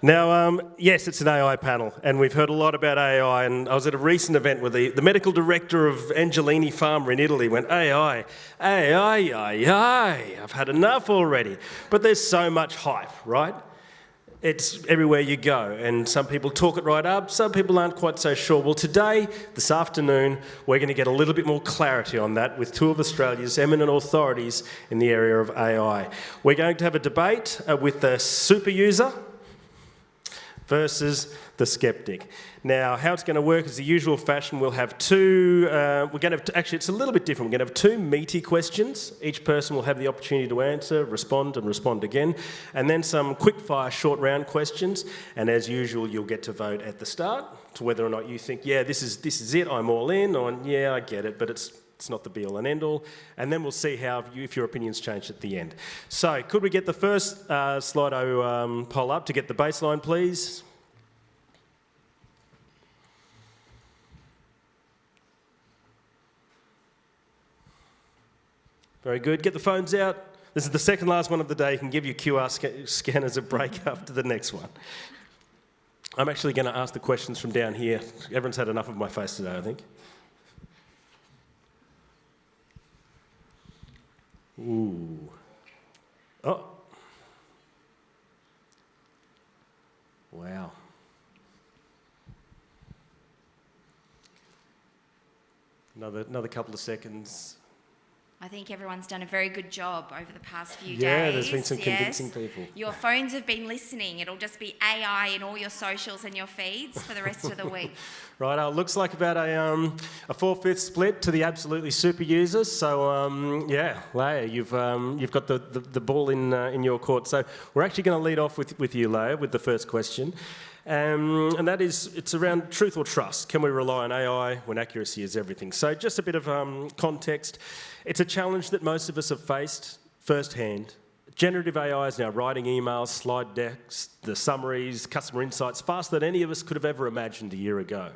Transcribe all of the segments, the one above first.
Now, yes, it's an AI panel, and we've heard a lot about AI, and I was at a recent event where the medical director of Angelini Pharma in Italy went, AI, I've had enough already. But there's so much hype, right? It's everywhere you go, and some people talk it right up, some people aren't quite so sure. Well, today, this afternoon, we're going to get a little bit more clarity on that with two of Australia's eminent authorities in the area of AI. We're going to have a debate with the Superuser versus the Skeptic. Now, how it's going to work is the usual fashion. We'll have actually, it's a little bit different. We're going to have two meaty questions. Each person will have the opportunity to answer, respond, and respond again. And then some quick-fire, short-round questions. And as usual, you'll get to vote at the start to whether or not you think, yeah, this is it, I'm all in, or yeah, I get it, but it's not the be-all and end-all. And then we'll see if your opinions change at the end. So, could we get the first Slido poll up to get the baseline, please? Very good. Get the phones out. This is the second last one of the day. You can give your QR scanners a break after the next one. I'm actually going to ask the questions from down here. Everyone's had enough of my face today, I think. Ooh. Oh. Wow. Another couple of seconds. I think everyone's done a very good job over the past few days. Yeah, there's been some convincing people. Your phones have been listening. It'll just be AI in all your socials and your feeds for the rest of the week. Right, looks like about a 4/5 split to the absolutely super users. So yeah, Leiha, you've got the ball in your court. So we're actually going to lead off with you, Leiha, with the first question. And that is, it's around truth or trust. Can we rely on AI when accuracy is everything? So just a bit of context. It's a challenge that most of us have faced firsthand. Generative AI is now writing emails, slide decks, the summaries, customer insights faster than any of us could have ever imagined a year ago.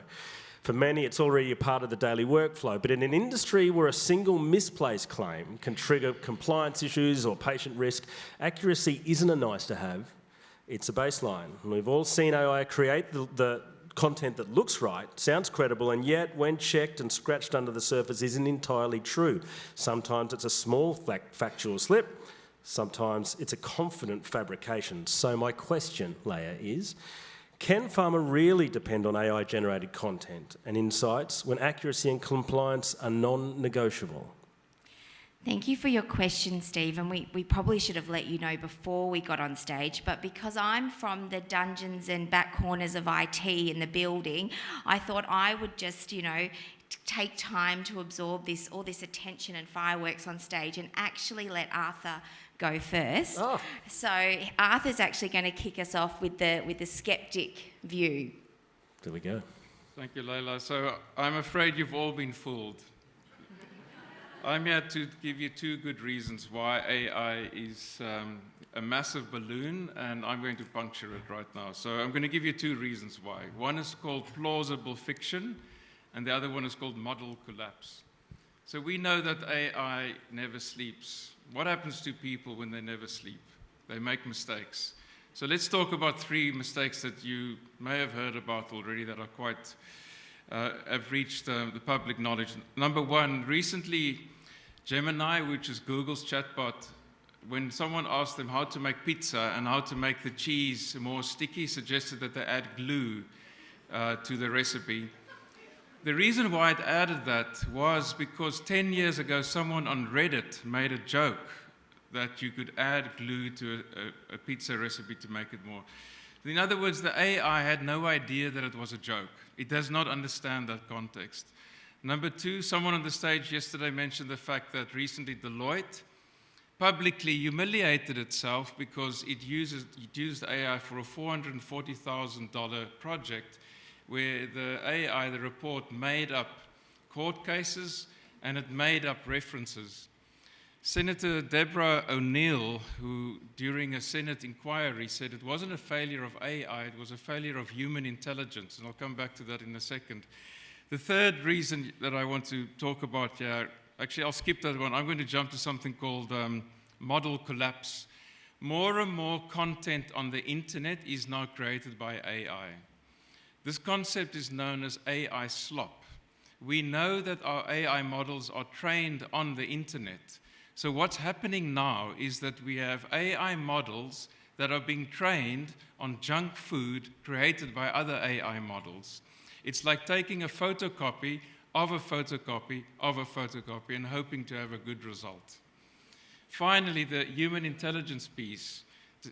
For many, it's already a part of the daily workflow, but in an industry where a single misplaced claim can trigger compliance issues or patient risk, accuracy isn't a nice to have. It's a baseline. And we've all seen AI create the content that looks right, sounds credible, and yet when checked and scratched under the surface isn't entirely true. Sometimes it's a small factual slip, sometimes it's a confident fabrication. So my question, Leiha, is, can pharma really depend on AI-generated content and insights when accuracy and compliance are non-negotiable? Thank you for your question, Steve, and we probably should have let you know before we got on stage, but because I'm from the dungeons and back corners of IT in the building, I thought I would just, take time to absorb all this attention and fireworks on stage and actually let Arthur go first. Oh. So Arthur's actually going to kick us off with the skeptic view. There we go. Thank you, Leiha. So I'm afraid you've all been fooled. I'm here to give you two good reasons why AI is a massive balloon, and I'm going to puncture it right now. So I'm going to give you two reasons why. One is called plausible fiction, and the other one is called model collapse. So we know that AI never sleeps. What happens to people when they never sleep? They make mistakes. So let's talk about three mistakes that you may have heard about already that are quite have reached the public knowledge. Number one, recently, Gemini, which is Google's chatbot, when someone asked them how to make pizza and how to make the cheese more sticky, suggested that they add glue to the recipe. The reason why it added that was because 10 years ago, someone on Reddit made a joke that you could add glue to a pizza recipe to make it more. In other words, the AI had no idea that it was a joke. It does not understand that context. Number two, someone on the stage yesterday mentioned the fact that recently Deloitte publicly humiliated itself because it used AI for a $440,000 project where the AI, the report, made up court cases and it made up references. Senator Deborah O'Neill, who during a Senate inquiry said it wasn't a failure of AI, it was a failure of human intelligence, and I'll come back to that in a second. The third reason that I want to talk about here, actually I'll skip that one, I'm going to jump to something called model collapse. More and more content on the internet is now created by AI. This concept is known as AI slop. We know that our AI models are trained on the internet. So what's happening now is that we have AI models that are being trained on junk food created by other AI models. It's like taking a photocopy of a photocopy of a photocopy and hoping to have a good result. Finally, the human intelligence piece.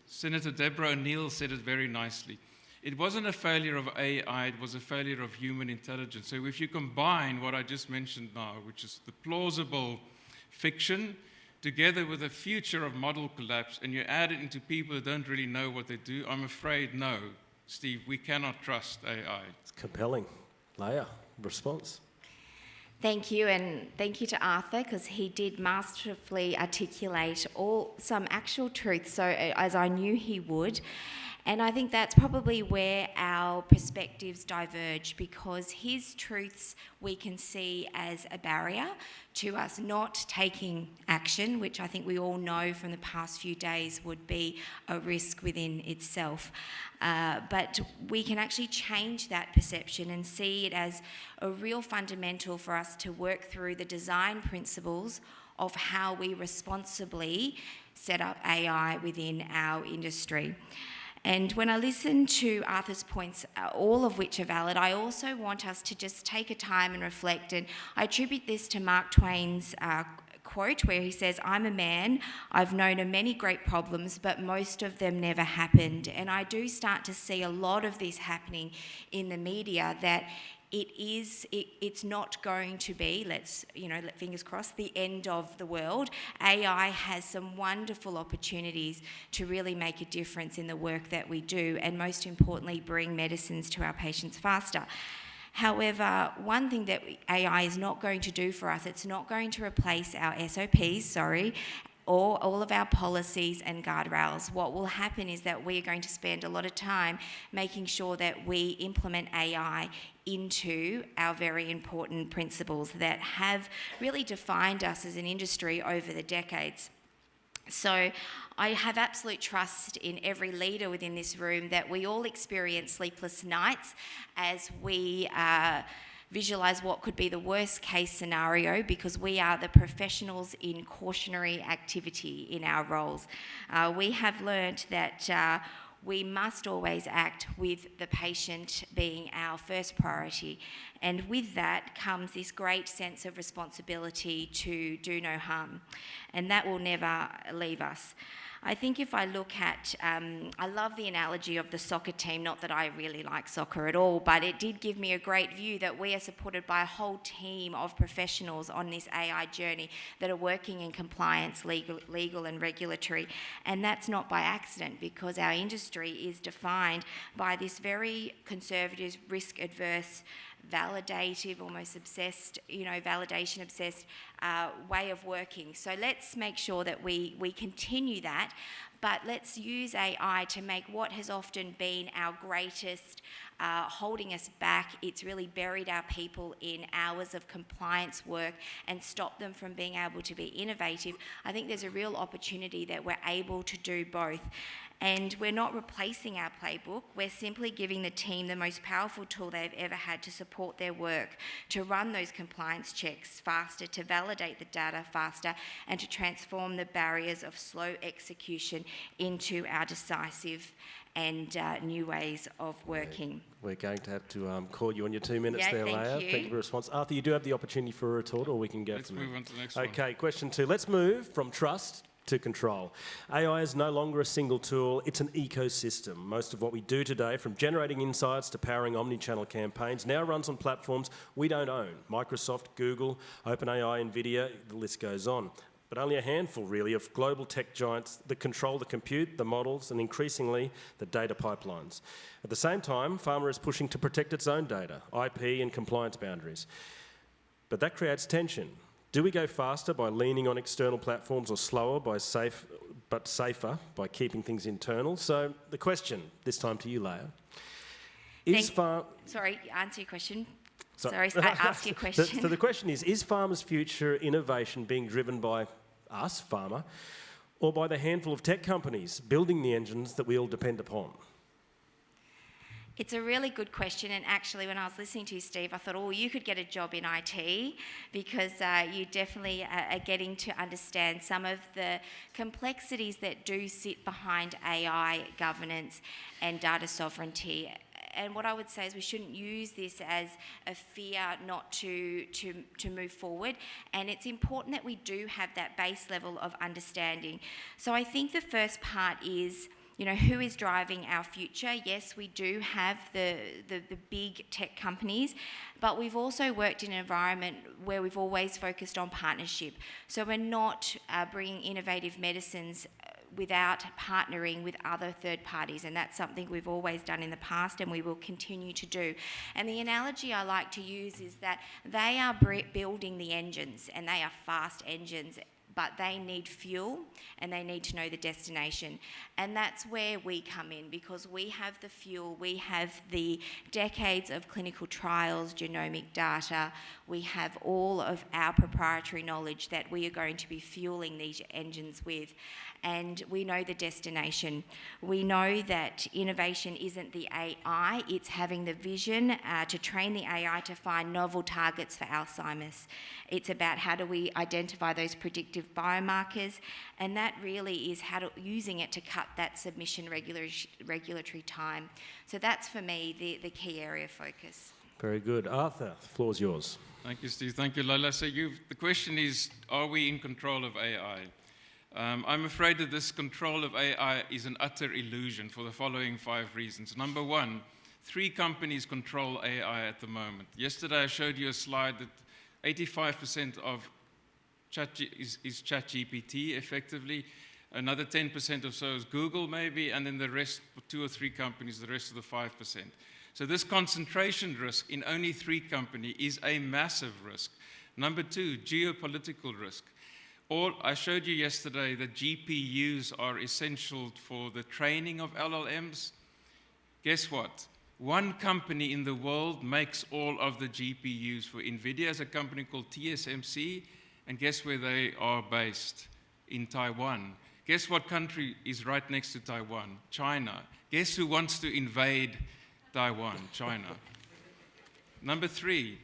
Senator Deborah O'Neill said it very nicely. It wasn't a failure of AI, it was a failure of human intelligence. So if you combine what I just mentioned now, which is the plausible fiction, together with a future of model collapse, and you add it into people who don't really know what they do, I'm afraid, no, Steve, we cannot trust AI. It's compelling. Leiha, response? Thank you, and thank you to Arthur, because he did masterfully articulate some actual truths, so as I knew he would. And I think that's probably where our perspectives diverge, because his truths we can see as a barrier to us not taking action, which I think we all know from the past few days would be a risk within itself. But we can actually change that perception and see it as a real fundamental for us to work through the design principles of how we responsibly set up AI within our industry. And when I listen to Arthur's points, all of which are valid, I also want us to just take a time and reflect. And I attribute this to Mark Twain's quote where he says, "I'm a man, I've known of many great problems, but most of them never happened." And I do start to see a lot of this happening in the media, that it's not going to be, fingers crossed, the end of the world. AI has some wonderful opportunities to really make a difference in the work that we do, and most importantly, bring medicines to our patients faster. However, one thing that AI is not going to do for us, it's not going to replace our SOPs, or all of our policies and guardrails. What will happen is that we are going to spend a lot of time making sure that we implement AI into our very important principles that have really defined us as an industry over the decades. So I have absolute trust in every leader within this room that we all experience sleepless nights as we visualise what could be the worst case scenario, because we are the professionals in cautionary activity in our roles. We have learnt that we must always act with the patient being our first priority. And with that comes this great sense of responsibility to do no harm. And that will never leave us. I think if I look at, I love the analogy of the soccer team, not that I really like soccer at all, but it did give me a great view that we are supported by a whole team of professionals on this AI journey that are working in compliance, legal and regulatory. And that's not by accident, because our industry is defined by this very conservative, risk-adverse, validative, almost obsessed, validation-obsessed way of working. So let's make sure that we continue that, but let's use AI to make what has often been our greatest holding us back. It's really buried our people in hours of compliance work and stopped them from being able to be innovative. I think there's a real opportunity that we're able to do both. And we're not replacing our playbook, we're simply giving the team the most powerful tool they've ever had to support their work, to run those compliance checks faster, to validate the data faster, and to transform the barriers of slow execution into our decisive and new ways of working. We're going to have to call you on your 2 minutes there, thank Leiha. you. Thank you for your response. Arthur, you do have the opportunity for a retort, or we can go Let's from move on to the next there. one. Okay, question 2. Let's move from trust to control. AI is no longer a single tool, it's an ecosystem. Most of what we do today, from generating insights to powering omni-channel campaigns, now runs on platforms we don't own. Microsoft, Google, OpenAI, NVIDIA, the list goes on. But only a handful, really, of global tech giants that control the compute, the models, and increasingly the data pipelines. At the same time, Pharma is pushing to protect its own data, IP and compliance boundaries. But that creates tension. Do we go faster by leaning on external platforms, or slower but safer by keeping things internal? So the question, this time to you, Leiha, Sorry, answer your question. Sorry, ask your question. So the question is Pharma's future innovation being driven by us, Pharma, or by the handful of tech companies building the engines that we all depend upon? It's a really good question, and actually when I was listening to you, Steve, I thought, oh, you could get a job in IT because you definitely are getting to understand some of the complexities that do sit behind AI governance and data sovereignty. And what I would say is we shouldn't use this as a fear not to move forward. And it's important that we do have that base level of understanding. So I think the first part is, who is driving our future? Yes, we do have the big tech companies, but we've also worked in an environment where we've always focused on partnership. So we're not bringing innovative medicines without partnering with other third parties, and that's something we've always done in the past and we will continue to do. And the analogy I like to use is that they are building the engines, and they are fast engines, but they need fuel and they need to know the destination. And that's where we come in, because we have the fuel, we have the decades of clinical trials, genomic data, we have all of our proprietary knowledge that we are going to be fueling these engines with. And we know the destination. We know that innovation isn't the AI, it's having the vision to train the AI to find novel targets for Alzheimer's. It's about how do we identify those predictive biomarkers, and that really is using it to cut that submission regulatory time. So that's, for me, the key area of focus. Very good. Arthur, the floor's yours. Thank you, Steve. Thank you, Leiha. So the question is, are we in control of AI? I'm afraid that this control of AI is an utter illusion for the following 5 reasons. Number 1, 3 companies control AI at the moment. Yesterday I showed you a slide that 85% of is ChatGPT effectively. Another 10% or so is Google maybe, and then the rest, 2 or 3 companies, the rest of the 5%. So this concentration risk in only 3 companies is a massive risk. Number 2, geopolitical risk. I showed you yesterday that GPUs are essential for the training of LLMs. Guess what? 1 company in the world makes all of the GPUs for NVIDIA. Is a company called TSMC, and guess where they are based? In Taiwan. Guess what country is right next to Taiwan? China. Guess who wants to invade Taiwan? China. Number 3,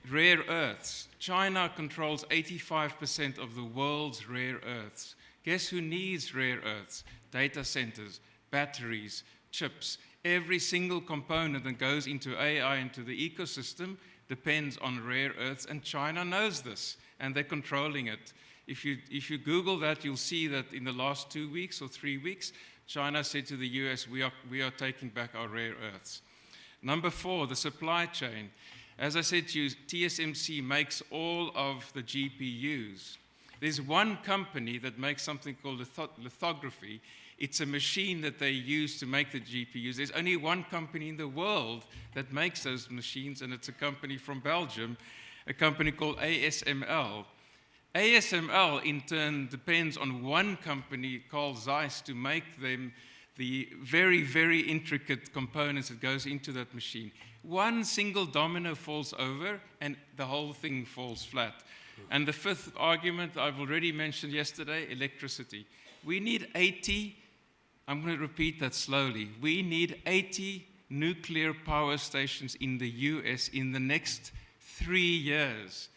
rare earths. China controls 85% of the world's rare earths. Guess who needs rare earths? Data centers, batteries, chips. Every single component that goes into AI, into the ecosystem, depends on rare earths, and China knows this, and they're controlling it. If you Google that, you'll see that in the last 2 weeks or 3 weeks, China said to the US, we are taking back our rare earths. Number 4, the supply chain. As I said to you, TSMC makes all of the GPUs. There's 1 company that makes something called lithography. It's a machine that they use to make the GPUs. There's only 1 company in the world that makes those machines, and it's a company from Belgium, a company called ASML. ASML, in turn, depends on 1 company called Zeiss to make them the very, very intricate components that goes into that machine. 1 single domino falls over and the whole thing falls flat. And the 5th argument I've already mentioned yesterday, electricity. We need 80, I'm going to repeat that slowly, we need 80 nuclear power stations in the US in the next 3 years.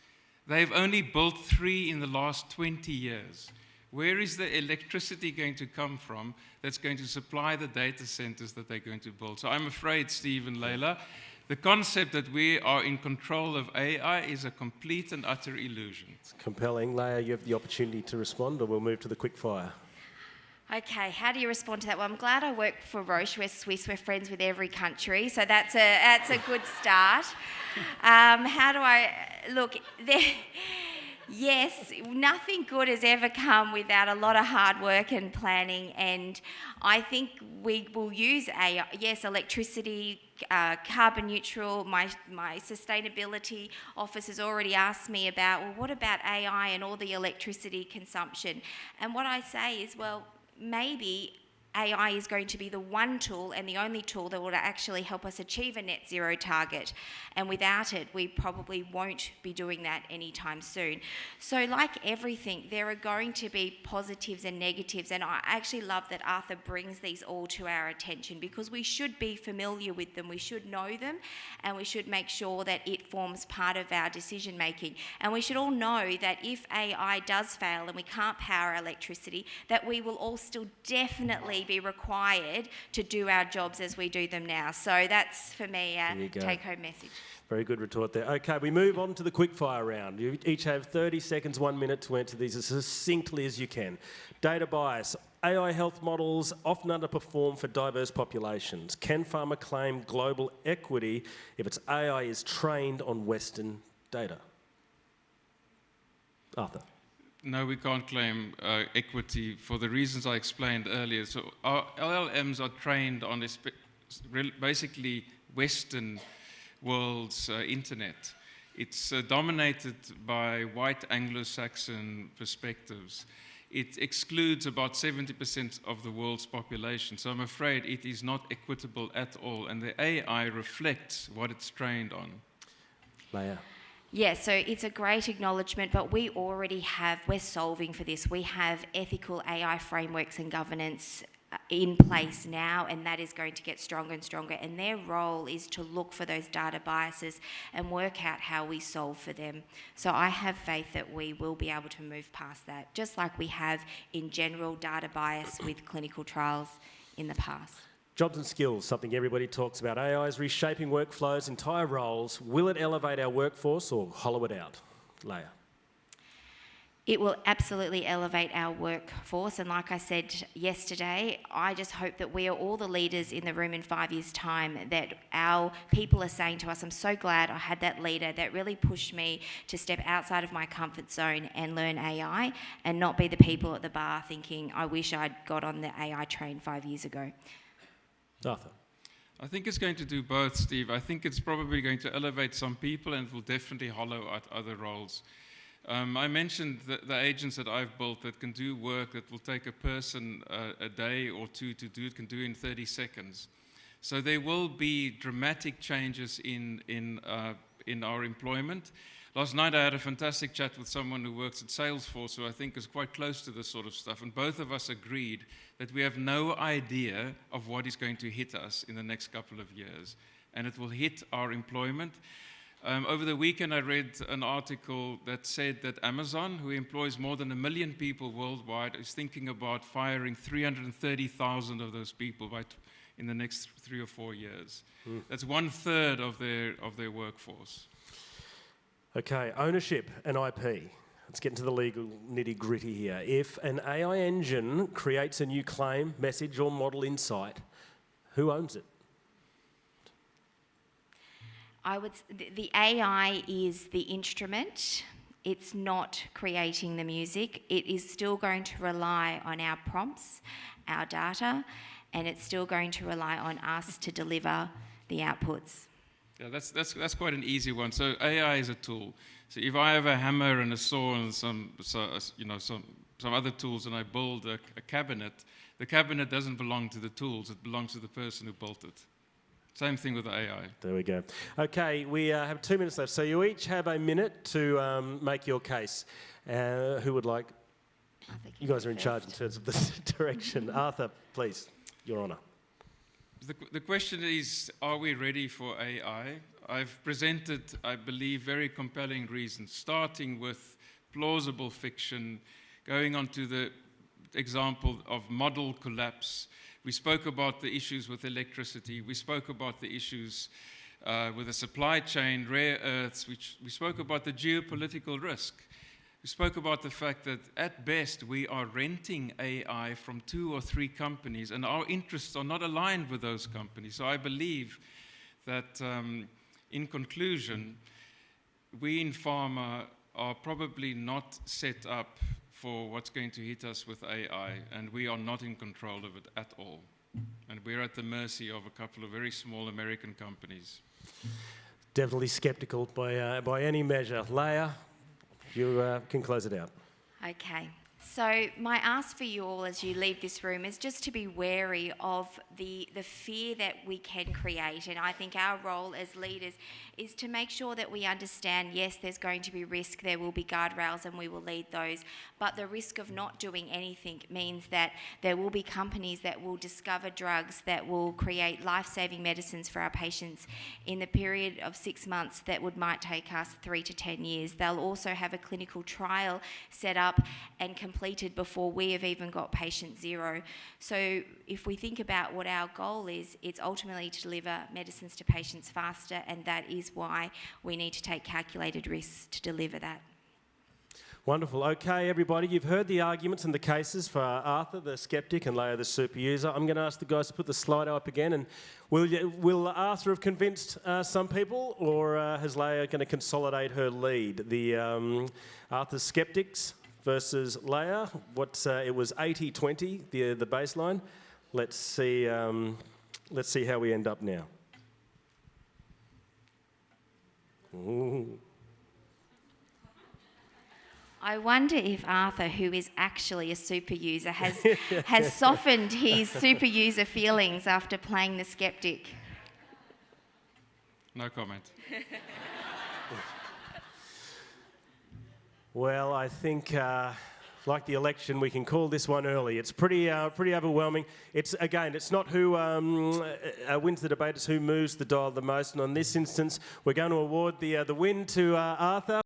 They've only built 3 in the last 20 years. Where is the electricity going to come from that's going to supply the data centers that they're going to build? So I'm afraid, Steve and Leiha, the concept that we are in control of AI is a complete and utter illusion. It's compelling. Leiha, you have the opportunity to respond, or we'll move to the quick fire. Okay, how do you respond to that? Well, I'm glad I work for Roche. We're Swiss, we're friends with every country, so that's a good start. How do I... Look, yes, nothing good has ever come without a lot of hard work and planning, and I think we will use AI. Yes, electricity, carbon neutral. My sustainability office has already asked me about, well, what about AI and all the electricity consumption? And what I say is, well, maybe AI is going to be the one tool and the only tool that will actually help us achieve a net zero target. And without it, we probably won't be doing that anytime soon. So like everything, there are going to be positives and negatives. And I actually love that Arthur brings these all to our attention, because we should be familiar with them, we should know them, and we should make sure that it forms part of our decision making. And we should all know that if AI does fail and we can't power electricity, that we will all still definitely be required to do our jobs as we do them now. So that's, for me, a take-home message. Very good retort there. Okay, we move on to the quickfire round. You each have 30 seconds, 1 minute to answer these as succinctly as you can. Data bias. AI health models often underperform for diverse populations. Can Pharma claim global equity if its AI is trained on Western data? Arthur. No, we can't claim equity for the reasons I explained earlier. So our LLMs are trained on basically Western world's internet. It's dominated by white Anglo-Saxon perspectives. It excludes about 70% of the world's population. So I'm afraid it is not equitable at all. And the AI reflects what it's trained on. Leiha. Yeah, so it's a great acknowledgement, but we're solving for this. We have ethical AI frameworks and governance in place now, and that is going to get stronger and stronger. And their role is to look for those data biases and work out how we solve for them. So I have faith that we will be able to move past that, just like we have in general data bias with clinical trials in the past. Jobs and skills, something everybody talks about. AI is reshaping workflows, entire roles. Will it elevate our workforce or hollow it out? Leiha. It will absolutely elevate our workforce, and like I said yesterday, I just hope that we are all the leaders in the room in 5 years' time, that our people are saying to us, I'm so glad I had that leader that really pushed me to step outside of my comfort zone and learn AI, and not be the people at the bar thinking, I wish I'd got on the AI train 5 years ago. Arthur. I think it's going to do both, Steve. I think it's probably going to elevate some people, and it will definitely hollow out other roles. I mentioned the agents that I've built that can do work that will take a person a day or two to do, it can do in 30 seconds. So there will be dramatic changes in our employment. Last night I had a fantastic chat with someone who works at Salesforce, who I think is quite close to this sort of stuff, and both of us agreed that we have no idea of what is going to hit us in the next couple of years, and it will hit our employment. Over the weekend I read an article that said that Amazon, who employs more than 1 million people worldwide, is thinking about firing 330,000 of those people in the next 3 or 4 years. That's 1/3 of their workforce. Okay, ownership and IP. Let's get into the legal nitty-gritty here. If an AI engine creates a new claim, message or model insight, who owns it? The AI is the instrument. It's not creating the music. It is still going to rely on our prompts, our data, and it's still going to rely on us to deliver the outputs. Yeah, that's quite an easy one. So AI is a tool. So if I have a hammer and a saw and some other tools, and I build a cabinet, the cabinet doesn't belong to the tools. It belongs to the person who built it. Same thing with the AI. There we go. Okay, we have 2 minutes left. So you each have a minute to make your case. Who would like? You guys are in charge in terms of the direction. Arthur, please, Your Honour. The question is, are we ready for AI? I've presented, I believe, very compelling reasons, starting with plausible fiction, going on to the example of model collapse. We spoke about the issues with electricity. We spoke about the issues with the supply chain, rare earths. We spoke about the geopolitical risk. We spoke about the fact that at best we are renting AI from 2 or 3 companies, and our interests are not aligned with those companies. So I believe that, in conclusion, we in pharma are probably not set up for what's going to hit us with AI, and we are not in control of it at all. And we're at the mercy of a couple of very small American companies. Definitely sceptical by any measure. Leiha, you can close it out. Okay. So my ask for you all as you leave this room is just to be wary of the fear that we can create. And I think our role as leaders is to make sure that we understand, yes, there's going to be risk, there will be guardrails and we will lead those. But the risk of not doing anything means that there will be companies that will discover drugs that will create life-saving medicines for our patients in the period of 6 months that might take us 3 to 10 years. They'll also have a clinical trial set up and completed before we have even got patient zero. So if we think about what our goal is, it's ultimately to deliver medicines to patients faster, and that is why we need to take calculated risks to deliver that. Wonderful. Okay, everybody, you've heard the arguments and the cases for Arthur, the skeptic, and Leiha, the superuser. I'm going to ask the guys to put the slide up again. And will Arthur have convinced some people, or has Leiha going to consolidate her lead? The Arthur's skeptics versus Leiha. It was 80-20, the baseline. Let's see how we end up now. Ooh. I wonder if Arthur, who is actually a super user, has softened his super user feelings after playing the skeptic. No comment. Well, I think, like the election, we can call this one early. It's pretty overwhelming. It's not who wins the debate, it's who moves the dial the most. And on this instance, we're going to award the win to Arthur.